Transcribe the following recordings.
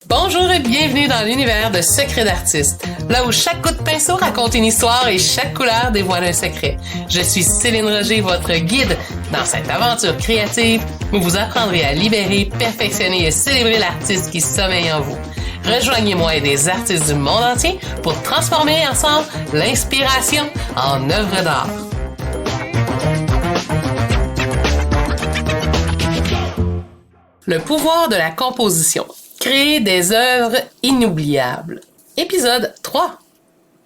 Bonjour et bienvenue dans l'univers de Secrets d'artistes, là où chaque coup de pinceau raconte une histoire et chaque couleur dévoile un secret. Je suis Céline Roger, votre guide dans cette aventure créative où vous apprendrez à libérer, perfectionner et célébrer l'artiste qui sommeille en vous. Rejoignez-moi et des artistes du monde entier pour transformer ensemble l'inspiration en œuvre d'art. Le pouvoir de la composition. Créer des œuvres inoubliables. Épisode 3.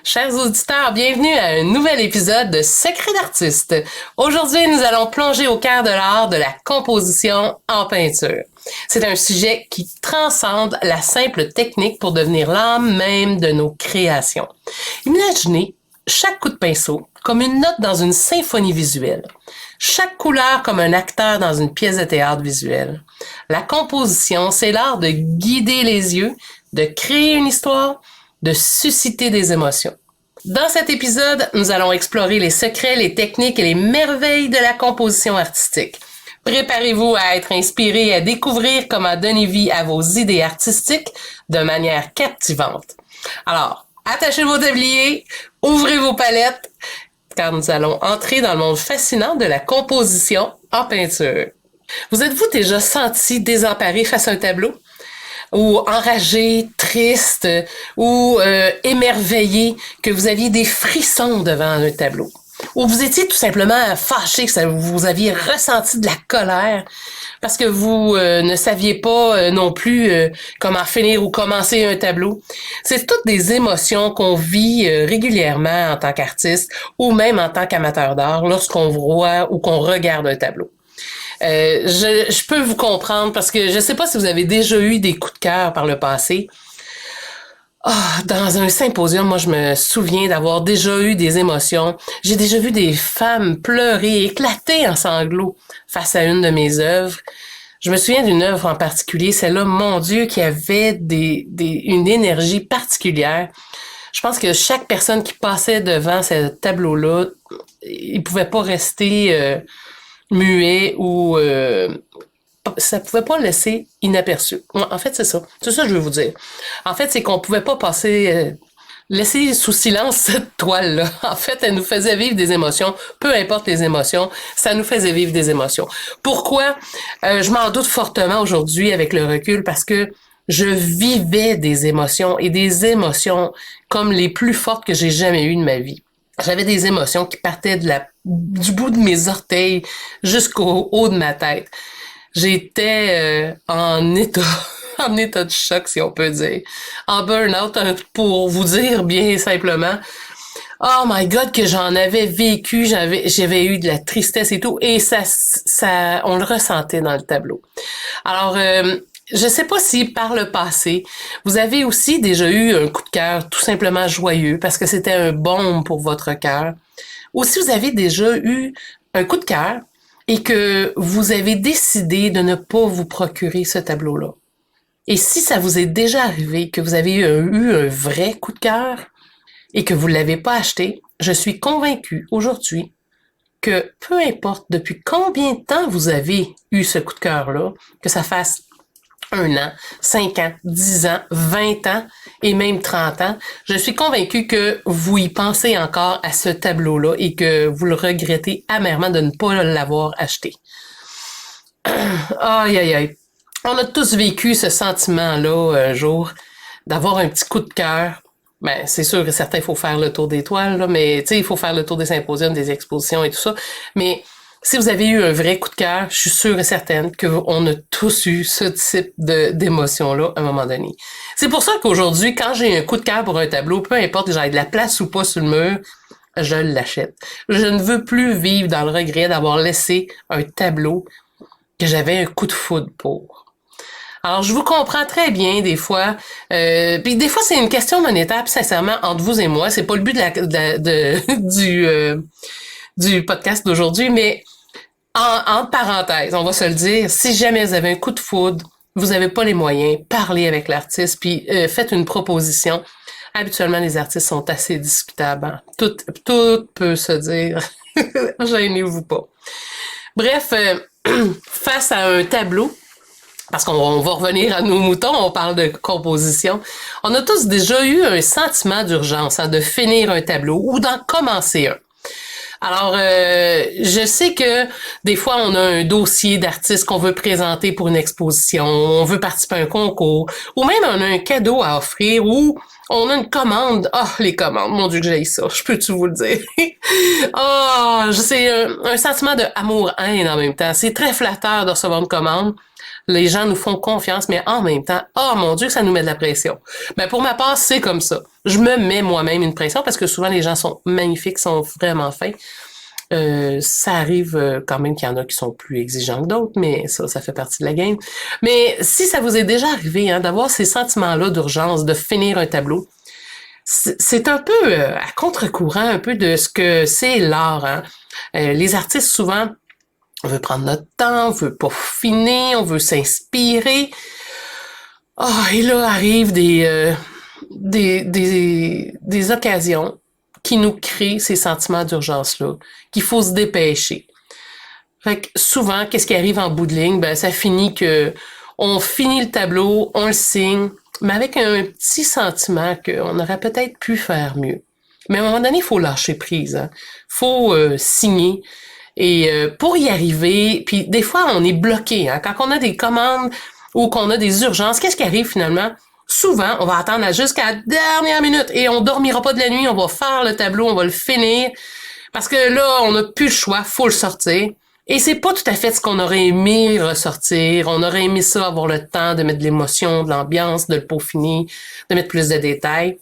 Chers auditeurs, bienvenue à un nouvel épisode de Secrets d'artistes. Aujourd'hui, nous allons plonger au cœur de l'art de la composition en peinture. C'est un sujet qui transcende la simple technique pour devenir l'âme même de nos créations. Imaginez chaque coup de pinceau comme une note dans une symphonie visuelle. Chaque couleur comme un acteur dans une pièce de théâtre visuelle. La composition, c'est l'art de guider les yeux, de créer une histoire, de susciter des émotions. Dans cet épisode, nous allons explorer les secrets, les techniques et les merveilles de la composition artistique. Préparez-vous à être inspiré et à découvrir comment donner vie à vos idées artistiques de manière captivante. Alors, attachez vos tabliers, ouvrez vos palettes, car nous allons entrer dans le monde fascinant de la composition en peinture. Vous êtes-vous déjà senti désemparé face à un tableau? Ou enragé, triste, ou émerveillé, que vous aviez des frissons devant un tableau? Ou vous étiez tout simplement fâché, que vous aviez ressenti de la colère parce que vous ne saviez pas non plus comment finir ou commencer un tableau. C'est toutes des émotions qu'on vit régulièrement en tant qu'artiste ou même en tant qu'amateur d'art lorsqu'on voit ou qu'on regarde un tableau. Je peux vous comprendre parce que je ne sais pas si vous avez déjà eu des coups de cœur par le passé. Dans un symposium, moi, je me souviens d'avoir déjà eu des émotions. J'ai déjà vu des femmes pleurer, éclater en sanglots face à une de mes œuvres. Je me souviens d'une œuvre en particulier, celle-là, mon Dieu, qui avait une énergie particulière. Je pense que chaque personne qui passait devant ce tableau-là, il pouvait pas rester muet ou ça pouvait pas le laisser inaperçu. En fait, c'est ça. C'est ça que je veux vous dire. En fait, c'est qu'on pouvait pas laisser sous silence cette toile-là. En fait, elle nous faisait vivre des émotions. Peu importe les émotions, ça nous faisait vivre des émotions. Pourquoi? Je m'en doute fortement aujourd'hui avec le recul parce que je vivais des émotions et des émotions comme les plus fortes que j'ai jamais eues de ma vie. J'avais des émotions qui partaient du bout de mes orteils jusqu'au haut de ma tête. J'étais en état de choc, si on peut dire. En burn-out, pour vous dire bien simplement. Oh my God, que j'en avais vécu, j'avais eu de la tristesse et tout, et ça, on le ressentait dans le tableau. Alors, je sais pas si par le passé, vous avez aussi déjà eu un coup de cœur tout simplement joyeux, parce que c'était un baume pour votre cœur. Ou si vous avez déjà eu un coup de cœur, et que vous avez décidé de ne pas vous procurer ce tableau-là. Et si ça vous est déjà arrivé que vous avez eu un vrai coup de cœur et que vous ne l'avez pas acheté, je suis convaincue aujourd'hui que peu importe depuis combien de temps vous avez eu ce coup de cœur-là, que ça fasse 1 an, 5 ans, 10 ans, 20 ans et même 30 ans, je suis convaincue que vous y pensez encore à ce tableau-là et que vous le regrettez amèrement de ne pas l'avoir acheté. Aïe, aïe, aïe. On a tous vécu ce sentiment-là un jour, d'avoir un petit coup de cœur. Ben, c'est sûr que certains, il faut faire le tour des toiles, là, mais tu sais, il faut faire le tour des symposiums, des expositions et tout ça. Mais si vous avez eu un vrai coup de cœur, je suis sûre et certaine qu'on a tous eu ce type d'émotion-là à un moment donné. C'est pour ça qu'aujourd'hui, quand j'ai un coup de cœur pour un tableau, peu importe que j'aille de la place ou pas sur le mur, je l'achète. Je ne veux plus vivre dans le regret d'avoir laissé un tableau que j'avais un coup de foudre pour. Alors, je vous comprends très bien des fois. Puis des fois, c'est une question monétaire, puis sincèrement, entre vous et moi, c'est pas le but du podcast d'aujourd'hui, mais en parenthèse, on va se le dire, si jamais vous avez un coup de foudre, vous n'avez pas les moyens, parlez avec l'artiste, puis faites une proposition. Habituellement, les artistes sont assez discutables. Hein? Tout peut se dire. Gênez-vous pas. Bref, face à un tableau, parce qu'on va revenir à nos moutons, on parle de composition. On a tous déjà eu un sentiment d'urgence, hein, de finir un tableau ou d'en commencer un. Alors, je sais que des fois, on a un dossier d'artistes qu'on veut présenter pour une exposition, on veut participer à un concours, ou même on a un cadeau à offrir, ou on a une commande. Ah, oh, les commandes, mon Dieu que j'ai ça, je peux-tu vous le dire? Ah, oh, c'est un sentiment de amour-haine en même temps. C'est très flatteur de recevoir une commande. Les gens nous font confiance, mais en même temps, oh mon Dieu, ça nous met de la pression. Ben pour ma part, c'est comme ça. Je me mets moi-même une pression parce que souvent les gens sont magnifiques, sont vraiment fins. Ça arrive quand même qu'il y en a qui sont plus exigeants que d'autres, mais ça fait partie de la game. Mais si ça vous est déjà arrivé, hein, d'avoir ces sentiments-là d'urgence, de finir un tableau, c'est un peu à contre-courant un peu de ce que c'est l'art. Hein. Les artistes, souvent, on veut prendre notre temps, on veut peaufiner, on veut s'inspirer. Ah, et là arrivent des occasions qui nous créent ces sentiments d'urgence-là, qu'il faut se dépêcher. Fait que souvent, qu'est-ce qui arrive en bout de ligne? Ben, ça finit que on finit le tableau, on le signe, mais avec un petit sentiment qu'on aurait peut-être pu faire mieux. Mais à un moment donné, il faut lâcher prise. Hein. Faut signer. Et pour y arriver, puis des fois, on est bloqué. Hein. Quand on a des commandes ou qu'on a des urgences, qu'est-ce qui arrive finalement? Souvent, on va attendre jusqu'à la dernière minute et on dormira pas de la nuit, on va faire le tableau, on va le finir. Parce que là, on n'a plus le choix, faut le sortir. Et c'est pas tout à fait ce qu'on aurait aimé ressortir. On aurait aimé ça, avoir le temps de mettre de l'émotion, de l'ambiance, de le peaufiner, de mettre plus de détails.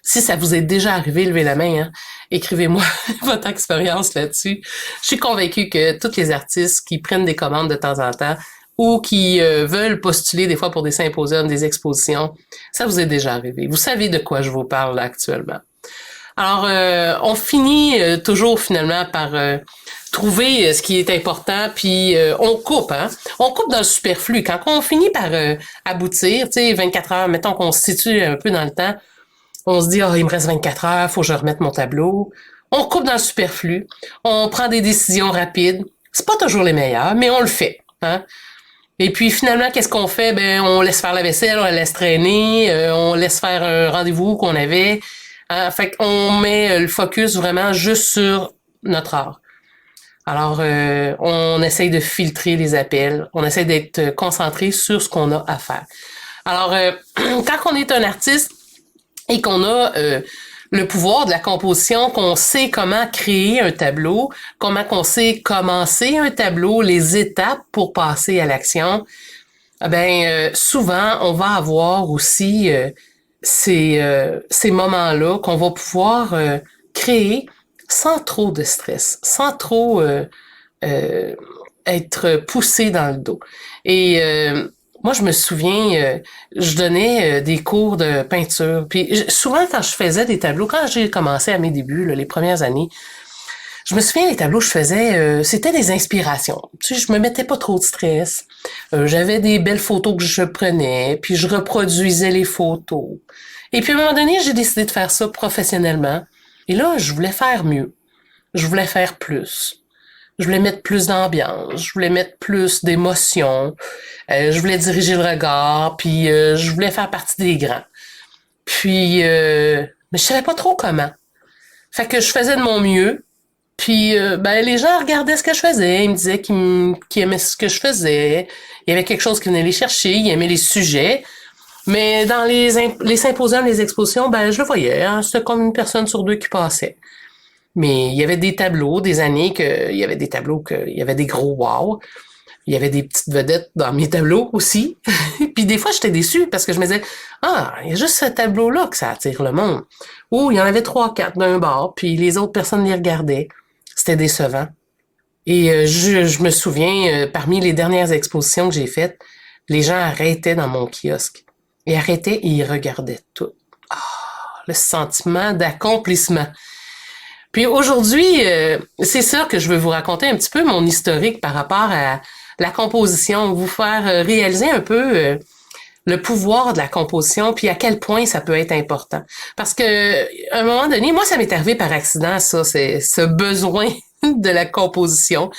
Si ça vous est déjà arrivé, levez la main, hein. Écrivez-moi votre expérience là-dessus. Je suis convaincue que tous les artistes qui prennent des commandes de temps en temps ou qui veulent postuler des fois pour des symposiums, des expositions, ça vous est déjà arrivé. Vous savez de quoi je vous parle là, actuellement. Alors, on finit toujours finalement par trouver ce qui est important, puis on coupe, hein. On coupe dans le superflu. Quand on finit par aboutir, tu sais, 24 heures, mettons qu'on se situe un peu dans le temps, on se dit, il me reste 24 heures, faut que je remette mon tableau. On coupe dans le superflu. On prend des décisions rapides. C'est pas toujours les meilleures, mais on le fait, hein. Et puis finalement, qu'est-ce qu'on fait? Ben, on laisse faire la vaisselle, on la laisse traîner, on laisse faire un rendez-vous qu'on avait. Hein? Fait qu'on met le focus vraiment juste sur notre art. Alors, on essaye de filtrer les appels, on essaye d'être concentré sur ce qu'on a à faire. Alors, quand on est un artiste et qu'on a le pouvoir de la composition, qu'on sait comment créer un tableau, comment qu'on sait commencer un tableau, les étapes pour passer à l'action, souvent, on va avoir aussi ces moments-là qu'on va pouvoir créer sans trop de stress, sans trop être poussé dans le dos. Et moi, je me souviens, je donnais des cours de peinture. Puis souvent, quand je faisais des tableaux, quand j'ai commencé à mes débuts, là, les premières années, je me souviens, les tableaux que je faisais, c'était des inspirations. Tu sais, je me mettais pas trop de stress. J'avais des belles photos que je prenais, puis je reproduisais les photos. Et puis à un moment donné, j'ai décidé de faire ça professionnellement. Et là, je voulais faire mieux. Je voulais faire plus. Je voulais mettre plus d'ambiance, je voulais mettre plus d'émotion, je voulais diriger le regard, puis je voulais faire partie des grands. Puis, mais je savais pas trop comment. Fait que je faisais de mon mieux, puis les gens regardaient ce que je faisais, ils me disaient qu'ils aimaient ce que je faisais, il y avait quelque chose qui venait les chercher, ils aimaient les sujets. Mais dans les symposiums, les expositions, je le voyais, hein, c'était comme une personne sur deux qui passait. Mais il y avait des tableaux, des années il y avait des tableaux il y avait des gros wow. Il y avait des petites vedettes dans mes tableaux aussi. Puis des fois, j'étais déçue parce que je me disais, il y a juste ce tableau-là que ça attire le monde. Ou il y en avait 3-4 d'un bar, puis les autres personnes les regardaient. C'était décevant. Et je me souviens, parmi les dernières expositions que j'ai faites, les gens arrêtaient dans mon kiosque. Ils arrêtaient et ils regardaient tout. Le sentiment d'accomplissement. Puis aujourd'hui, c'est ça que je veux vous raconter un petit peu mon historique par rapport à la composition, vous faire réaliser un peu le pouvoir de la composition, puis à quel point ça peut être important. Parce que à un moment donné, moi, ça m'est arrivé par accident, ça, c'est ce besoin de la composition.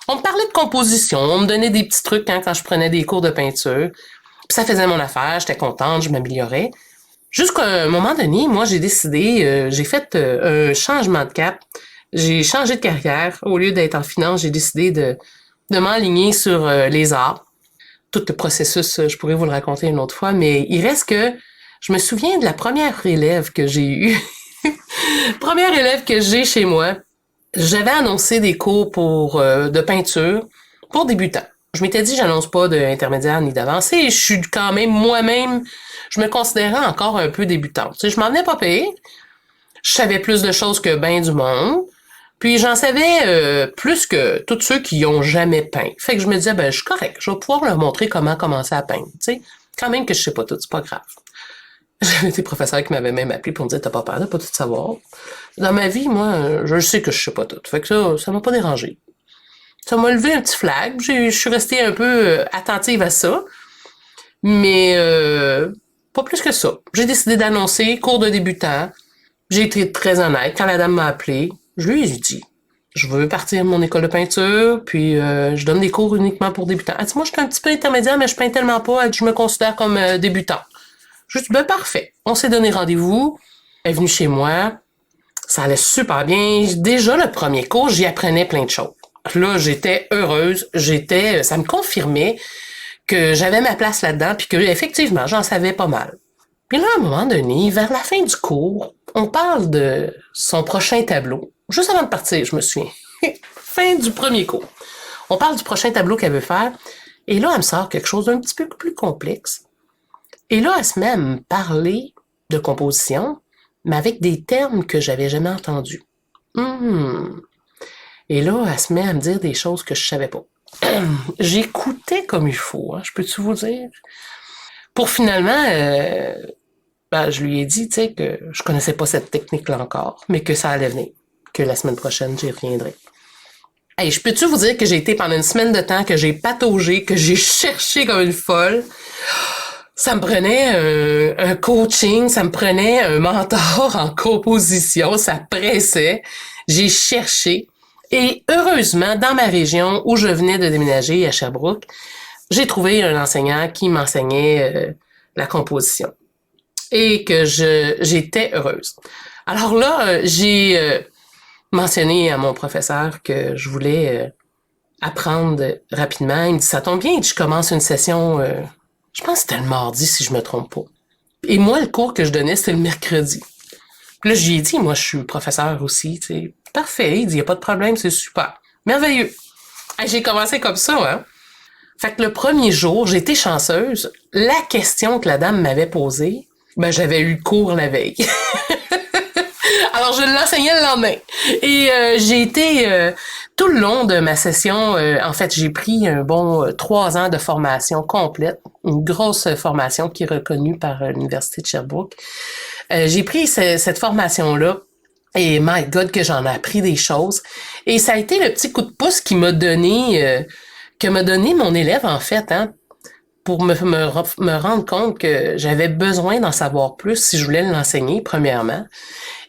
On me parlait de composition, on me donnait des petits trucs quand je prenais des cours de peinture. Puis ça faisait mon affaire, j'étais contente, je m'améliorais. Jusqu'à un moment donné, moi, j'ai décidé, j'ai fait un changement de cap. J'ai changé de carrière. Au lieu d'être en finance, j'ai décidé de m'enligner sur les arts. Tout le processus, je pourrais vous le raconter une autre fois, mais il reste que je me souviens de la première élève que j'ai eue. Première élève que j'ai chez moi. J'avais annoncé des cours de peinture pour débutants. Je m'étais dit, j'annonce pas d'intermédiaire ni d'avancé. Je suis quand même moi-même, je me considérais encore un peu débutante. Tu sais, je m'en venais pas payer. Je savais plus de choses que ben du monde. Puis j'en savais plus que tous ceux qui ont jamais peint. Fait que je me disais, ben je suis correct. Je vais pouvoir leur montrer comment commencer à peindre. Tu sais, quand même que je sais pas tout, c'est pas grave. J'avais des professeurs qui m'avaient même appelé pour me dire, t'as pas peur de pas tout savoir. Dans ma vie, moi, je sais que je sais pas tout. Fait que ça m'a pas dérangé. Ça m'a levé un petit flag. Je suis restée un peu attentive à ça. Mais pas plus que ça. J'ai décidé d'annoncer cours de débutant. J'ai été très honnête. Quand la dame m'a appelé, je lui ai dit, je veux partir de mon école de peinture, puis je donne des cours uniquement pour débutants. Elle dit, moi, je suis un petit peu intermédiaire, mais je peins tellement pas. Elle dit, je me considère comme débutant. Je lui ai dit, ben parfait. On s'est donné rendez-vous. Elle est venue chez moi. Ça allait super bien. Déjà, le premier cours, j'y apprenais plein de choses. Là, j'étais heureuse. Ça me confirmait que j'avais ma place là-dedans, puis que effectivement, j'en savais pas mal. Puis là, à un moment donné, vers la fin du cours, on parle de son prochain tableau. Juste avant de partir, je me souviens. Fin du premier cours. On parle du prochain tableau qu'elle veut faire. Et là, elle me sort quelque chose d'un petit peu plus complexe. Et là, elle se met à me parler de composition, mais avec des termes que j'avais jamais entendus. Et là, elle se met à me dire des choses que je savais pas. J'écoutais comme il faut, hein, je peux-tu vous dire? Pour finalement, je lui ai dit, tu sais, que je connaissais pas cette technique-là encore, mais que ça allait venir, que la semaine prochaine, j'y reviendrai. Hey, je peux-tu vous dire que j'ai été pendant une semaine de temps, que j'ai pataugé, que j'ai cherché comme une folle? Ça me prenait un coaching, ça me prenait un mentor en composition, ça pressait. J'ai cherché. Et heureusement, dans ma région où je venais de déménager à Sherbrooke, j'ai trouvé un enseignant qui m'enseignait la composition. Et que j'étais heureuse. Alors là, j'ai mentionné à mon professeur que je voulais apprendre rapidement. Il me dit, ça tombe bien, je commence une session, je pense que c'était le mardi si je me trompe pas. Et moi, le cours que je donnais, c'était le mercredi. Puis là, j'y ai dit, moi, je suis professeur aussi, tu sais. Parfait, il dit, y a pas de problème, c'est super. Merveilleux. Et j'ai commencé comme ça, hein. Fait que le premier jour, j'étais chanceuse. La question que la dame m'avait posée, ben, j'avais eu le cours la veille. Alors, je l'enseignais le lendemain. Et j'ai été, tout le long de ma session, en fait, j'ai pris un bon 3 ans de formation complète, une grosse formation qui est reconnue par l'Université de Sherbrooke. J'ai pris cette formation-là et my God que j'en ai appris des choses. Et ça a été le petit coup de pouce qui m'a donné, que m'a donné mon élève, en fait, hein, pour me rendre compte que j'avais besoin d'en savoir plus si je voulais l'enseigner, premièrement.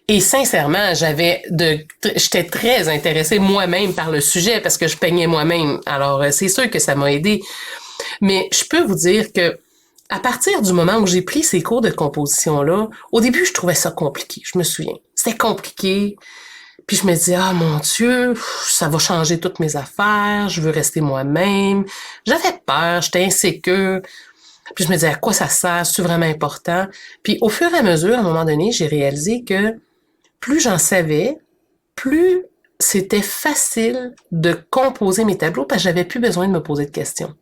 Et sincèrement, j'étais très intéressée moi-même par le sujet parce que je peignais moi-même. Alors, c'est sûr que ça m'a aidé. Mais je peux vous dire que à partir du moment où j'ai pris ces cours de composition-là, au début, je trouvais ça compliqué. Je me souviens. C'était compliqué. Puis je me disais, ah mon Dieu, ça va changer toutes mes affaires, je veux rester moi-même. J'avais peur, j'étais insécure. Puis je me disais, à quoi ça sert? C'est vraiment important? Puis au fur et à mesure, à un moment donné, j'ai réalisé que plus j'en savais, plus c'était facile de composer mes tableaux parce que j'avais plus besoin de me poser de questions.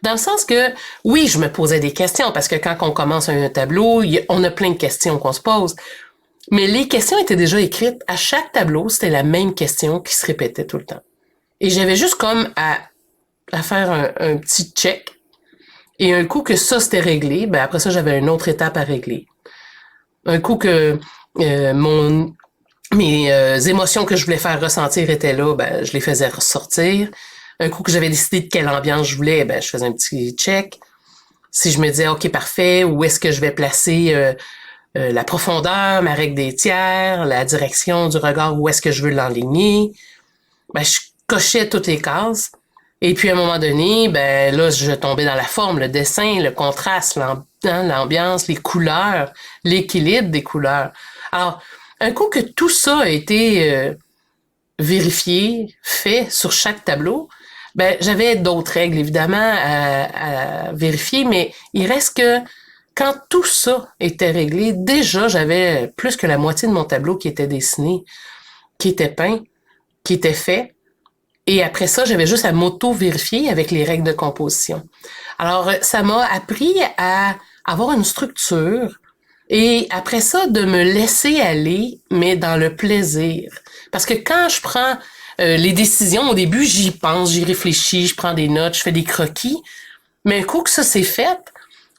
Dans le sens que, oui, je me posais des questions parce que quand on commence un tableau, on a plein de questions qu'on se pose. Mais les questions étaient déjà écrites. À chaque tableau, c'était la même question qui se répétait tout le temps. Et j'avais juste comme à faire un petit check. Et un coup que ça, c'était réglé, ben après ça, j'avais une autre étape à régler. Un coup que mes émotions que je voulais faire ressentir étaient là, ben je les faisais ressortir. Un coup que j'avais décidé de quelle ambiance je voulais, ben je faisais un petit check. Si je me disais, OK, parfait, où est-ce que je vais placer la profondeur, ma règle des tiers, la direction du regard, où est-ce que je veux l'enligner, ben je cochais toutes les cases. Et puis à un moment donné, ben là, je tombais dans la forme, le dessin, le contraste, l'ambiance, les couleurs, l'équilibre des couleurs. Alors, un coup que tout ça a été vérifié, fait sur chaque tableau, ben j'avais d'autres règles évidemment à vérifier, mais il reste que quand tout ça était réglé, déjà j'avais plus que la moitié de mon tableau qui était dessiné, qui était peint, qui était fait. Et après ça, j'avais juste à m'auto-vérifier avec les règles de composition. Alors, ça m'a appris à avoir une structure et après ça, de me laisser aller, mais dans le plaisir. Parce que quand je prends les décisions, au début, j'y pense, j'y réfléchis, je prends des notes, je fais des croquis. Mais un coup que ça c'est fait,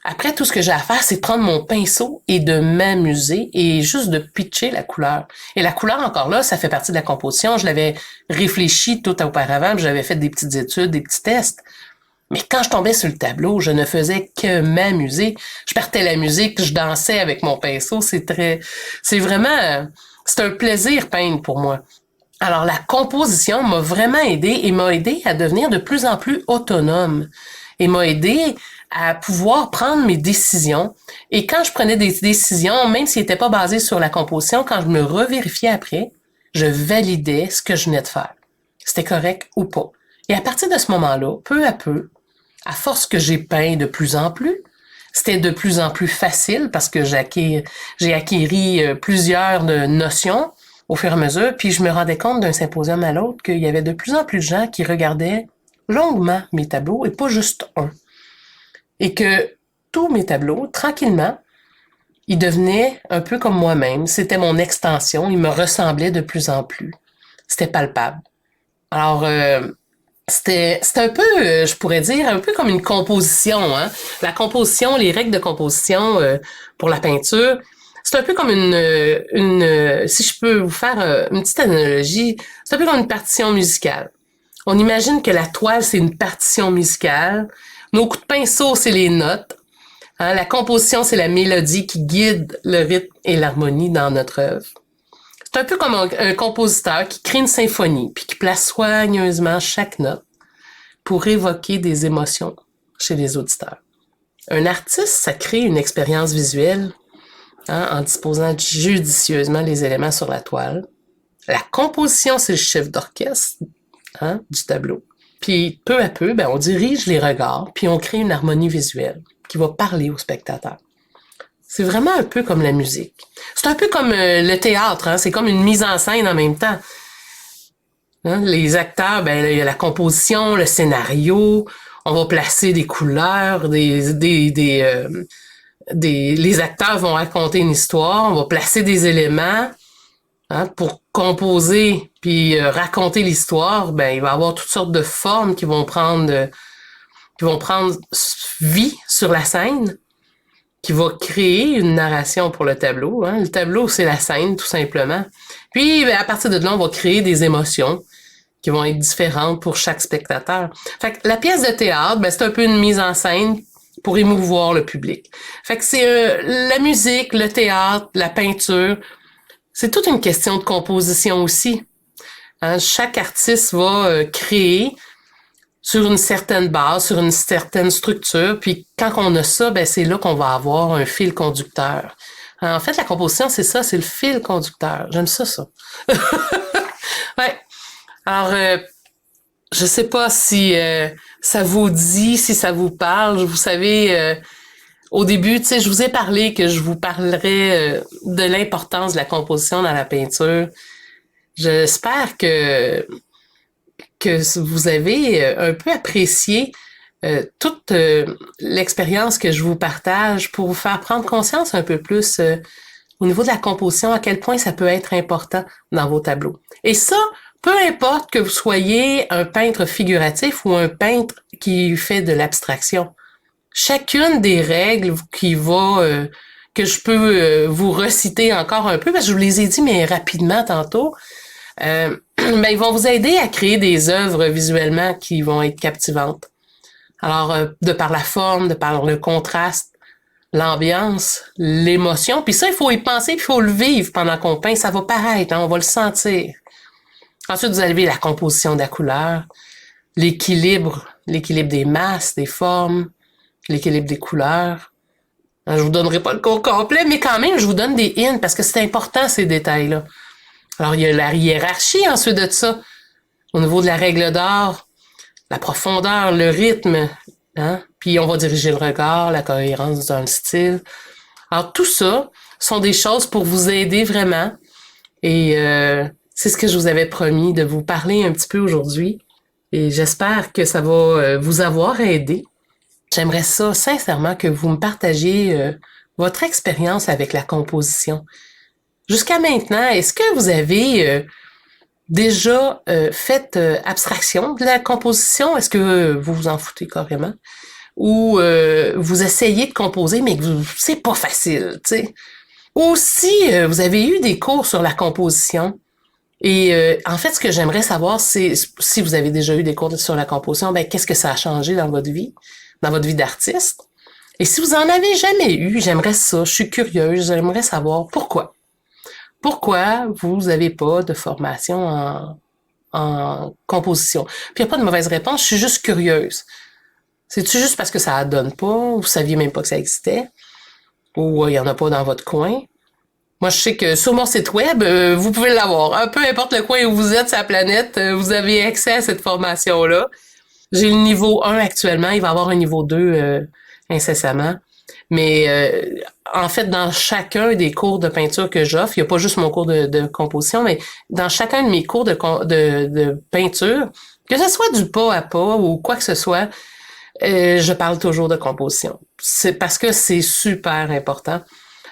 après, tout ce que j'ai à faire, c'est de prendre mon pinceau et de m'amuser et juste de pitcher la couleur. Et la couleur, encore là, ça fait partie de la composition. Je l'avais réfléchi tout auparavant, j'avais fait des petites études, des petits tests. Mais quand je tombais sur le tableau, je ne faisais que m'amuser. Je partais la musique, je dansais avec mon pinceau. C'est vraiment, c'est un plaisir peindre pour moi. Alors, la composition m'a vraiment aidé et m'a aidé à devenir de plus en plus autonome et m'a aidé à pouvoir prendre mes décisions. Et quand je prenais des décisions, même s'ils n'étaient pas basées sur la composition, quand je me revérifiais après, je validais ce que je venais de faire. C'était correct ou pas. Et à partir de ce moment-là, peu à peu, à force que j'ai peint de plus en plus, c'était de plus en plus facile parce que j'ai acquéri plusieurs notions au fur et à mesure, puis je me rendais compte d'un symposium à l'autre qu'il y avait de plus en plus de gens qui regardaient longuement mes tableaux et pas juste un. Et que tous mes tableaux, tranquillement, ils devenaient un peu comme moi-même. C'était mon extension, ils me ressemblaient de plus en plus. C'était palpable. Alors, c'était un peu, je pourrais dire, un peu comme une composition. Hein? La composition, les règles de composition pour la peinture, c'est un peu comme si je peux vous faire une petite analogie, c'est un peu comme une partition musicale. On imagine que la toile, c'est une partition musicale. Nos coups de pinceau, c'est les notes. Hein? La composition, c'est la mélodie qui guide le rythme et l'harmonie dans notre œuvre. C'est un peu comme un compositeur qui crée une symphonie puis qui place soigneusement chaque note pour évoquer des émotions chez les auditeurs. Un artiste, ça crée une expérience visuelle en disposant judicieusement les éléments sur la toile. La composition, c'est le chef d'orchestre du tableau. Puis peu à peu, on dirige les regards puis on crée une harmonie visuelle qui va parler au spectateur. C'est vraiment un peu comme la musique. C'est un peu comme le théâtre, hein? C'est comme une mise en scène en même temps. Hein? Les acteurs, il y a la composition, le scénario, on va placer des couleurs, les acteurs vont raconter une histoire, on va placer des éléments pour composer puis raconter l'histoire. Il va y avoir toutes sortes de formes qui vont prendre vie sur la scène, qui va créer une narration pour le tableau. Hein. Le tableau, c'est la scène, tout simplement. Puis, à partir de là, on va créer des émotions qui vont être différentes pour chaque spectateur. Fait que la pièce de théâtre, c'est un peu une mise en scène pour émouvoir le public. Fait que c'est la musique, le théâtre, la peinture, c'est toute une question de composition aussi. Hein. Chaque artiste va créer sur une certaine base, sur une certaine structure. Puis quand on a ça, c'est là qu'on va avoir un fil conducteur. En fait, la composition, c'est ça, c'est le fil conducteur. J'aime ça. Ouais. Alors, je sais pas si ça vous dit, si ça vous parle. Vous savez, au début, je vous ai parlé que je vous parlerais de l'importance de la composition dans la peinture. J'espère que vous avez un peu apprécié toute l'expérience que je vous partage pour vous faire prendre conscience un peu plus au niveau de la composition, à quel point ça peut être important dans vos tableaux. Et ça, peu importe que vous soyez un peintre figuratif ou un peintre qui fait de l'abstraction. Chacune des règles que je peux vous reciter encore un peu, parce que je vous les ai dit, mais rapidement tantôt, ils vont vous aider à créer des œuvres visuellement qui vont être captivantes. Alors, de par la forme, de par le contraste, l'ambiance, l'émotion, puis ça, il faut y penser, puis il faut le vivre pendant qu'on peint, ça va paraître, on va le sentir. Ensuite, vous avez la composition de la couleur, l'équilibre des masses, des formes, l'équilibre des couleurs. Je vous donnerai pas le cours complet, mais quand même, je vous donne des hints parce que c'est important, ces détails-là. Alors, il y a la hiérarchie ensuite de ça. Au niveau de la règle d'or, la profondeur, le rythme, hein? Puis on va diriger le regard, la cohérence dans le style. Alors, tout ça sont des choses pour vous aider vraiment. Et c'est ce que je vous avais promis, de vous parler un petit peu aujourd'hui. Et j'espère que ça va vous avoir aidé. J'aimerais ça sincèrement que vous me partagiez votre expérience avec la composition. Jusqu'à maintenant, est-ce que vous avez déjà fait abstraction de la composition? Est-ce que vous vous en foutez carrément? Ou vous essayez de composer, mais que c'est pas facile, tu sais? Ou si vous avez eu des cours sur la composition, et en fait, ce que j'aimerais savoir, c'est si vous avez déjà eu des cours sur la composition, ben qu'est-ce que ça a changé dans votre vie d'artiste? Et si vous en avez jamais eu, j'aimerais ça, je suis curieuse, j'aimerais savoir pourquoi. Pourquoi vous n'avez pas de formation en composition? Puis il n'y a pas de mauvaise réponse, je suis juste curieuse. C'est-tu juste parce que ça ne donne pas, ou vous saviez même pas que ça existait, ou il n'y en a pas dans votre coin? Moi, je sais que sur mon site web, vous pouvez l'avoir. Peu importe le coin où vous êtes sur la planète, vous avez accès à cette formation-là. J'ai le niveau 1 actuellement, il va y avoir un niveau 2 incessamment. Mais en fait, dans chacun des cours de peinture que j'offre, il n'y a pas juste mon cours de composition, mais dans chacun de mes cours de peinture, que ce soit du pas à pas ou quoi que ce soit, je parle toujours de composition. C'est parce que c'est super important.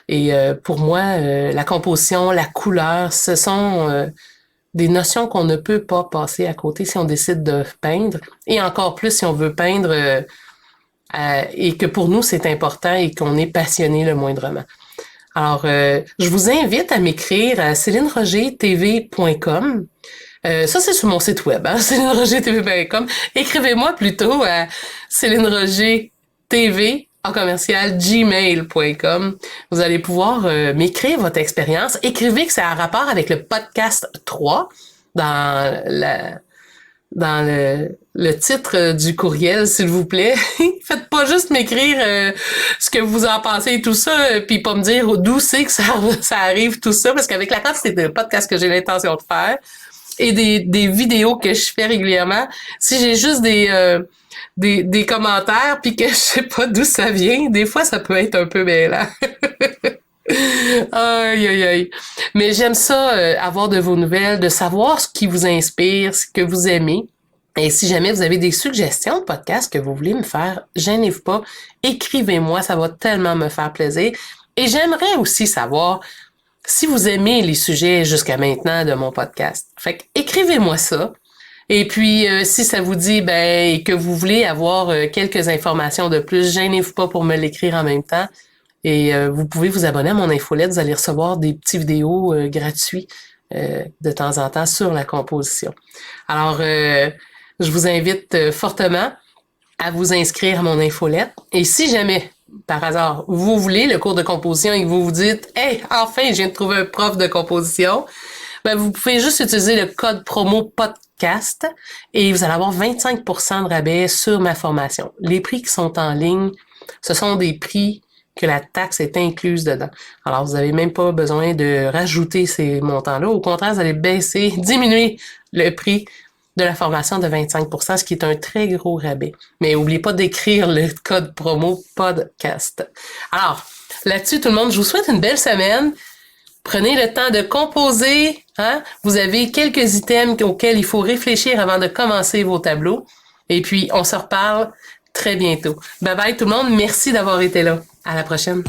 Et pour moi, la composition, la couleur, ce sont des notions qu'on ne peut pas passer à côté si on décide de peindre. Et encore plus si on veut peindre et que pour nous, c'est important et qu'on est passionné le moindrement. Alors, je vous invite à m'écrire à célinerogertv.com. Ça, c'est sur mon site web, hein, célinerogertv.com. Écrivez-moi plutôt à célinerogertv@gmail.com. Vous allez pouvoir m'écrire votre expérience. Écrivez que ça a un rapport avec le podcast 3 dans le titre du courriel, s'il vous plaît. Faites pas juste m'écrire ce que vous en pensez et tout ça, puis pas me dire d'où c'est que ça arrive tout ça, parce qu'avec la quantité de podcasts que j'ai l'intention de faire et des vidéos que je fais régulièrement, si j'ai juste des commentaires puis que je sais pas d'où ça vient, des fois ça peut être un peu mêlant. Aïe, aïe, aïe. Mais j'aime ça, avoir de vos nouvelles, de savoir ce qui vous inspire, ce que vous aimez. Et si jamais vous avez des suggestions de podcasts que vous voulez me faire, gênez-vous pas, écrivez-moi, ça va tellement me faire plaisir. Et j'aimerais aussi savoir si vous aimez les sujets jusqu'à maintenant de mon podcast. Fait que écrivez-moi ça. Et puis, si ça vous dit que vous voulez avoir quelques informations de plus, gênez-vous pas pour me l'écrire en même temps. Et vous pouvez vous abonner à mon infolette, vous allez recevoir des petits vidéos gratuits de temps en temps sur la composition. Alors, je vous invite fortement à vous inscrire à mon infolette. Et si jamais, par hasard, vous voulez le cours de composition et que vous vous dites « Hey, enfin, je viens de trouver un prof de composition », vous pouvez juste utiliser le code promo podcast et vous allez avoir 25% de rabais sur ma formation. Les prix qui sont en ligne, ce sont des prix que la taxe est incluse dedans. Alors, vous n'avez même pas besoin de rajouter ces montants-là. Au contraire, vous allez diminuer le prix de la formation de 25%, ce qui est un très gros rabais. Mais n'oubliez pas d'écrire le code promo podcast. Alors, là-dessus, tout le monde, je vous souhaite une belle semaine. Prenez le temps de composer. Hein? Vous avez quelques items auxquels il faut réfléchir avant de commencer vos tableaux. Et puis, on se reparle très bientôt. Bye bye tout le monde. Merci d'avoir été là. À la prochaine.